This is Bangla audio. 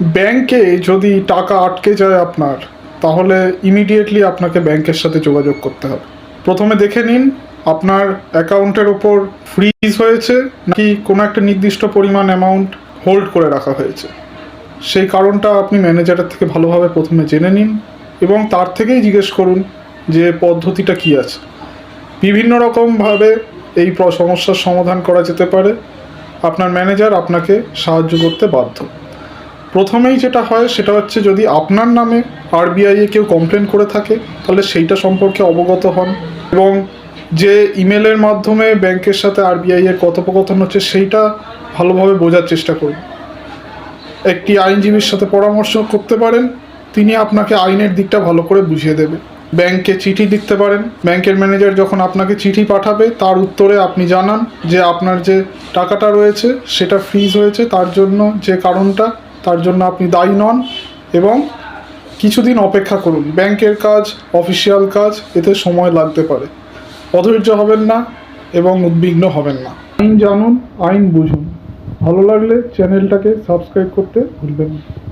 ব্যাংকে যদি টাকা আটকে যায় আপনার, তাহলে ইমিডিয়েটলি আপনাকে ব্যাংকের সাথে যোগাযোগ করতে হবে। প্রথমে দেখে নিন আপনার অ্যাকাউন্টের ওপর ফ্রিজ হয়েছে নাকি কোনো একটা নির্দিষ্ট পরিমাণ অ্যামাউন্ট হোল্ড করে রাখা হয়েছে। সেই কারণটা আপনি ম্যানেজারের থেকে ভালোভাবে প্রথমে জেনে নিন এবং তার থেকেই জিজ্ঞেস করুন যে পদ্ধতিটা কী আছে। বিভিন্ন রকমভাবে এই সমস্যার সমাধান করা যেতে পারে। আপনার ম্যানেজার আপনাকে সাহায্য করতে বাধ্য। প্রথমেই যেটা হয় সেটা হচ্ছে, যদি আপনার নামে আরবিআইয়ে কেউ কমপ্লেন করে থাকে তাহলে সেইটা সম্পর্কে অবগত হন এবং যে ইমেলের মাধ্যমে ব্যাংকের সাথে আরবিআইয়ের কথোপকথন হচ্ছে সেইটা ভালোভাবে বোঝার চেষ্টা করুন। একটি আইনজীবীর সাথে পরামর্শ করতে পারেন, তিনি আপনাকে আইনের দিকটা ভালো করে বুঝিয়ে দেবে। ব্যাংকে চিঠি লিখতে পারেন, ব্যাংকের ম্যানেজার যখন আপনাকে চিঠি পাঠাবে তার উত্তরে আপনি জানান যে আপনার যে টাকাটা রয়েছে সেটা ফ্রিজ হয়েছে, তার জন্য যে কারণটা, তার জন্য আপনি দায়ী নন এবং কিছুদিন অপেক্ষা করুন। ব্যাংকের কাজ অফিসিয়াল কাজ, এতে সময় লাগতে পারে। অধৈর্য হবেন না এবং উদ্বিগ্ন হবেন না। আইন জানুন, আইন বুঝুন। ভালো লাগলে চ্যানেলটাকে সাবস্ক্রাইব করতে ভুলবেন না।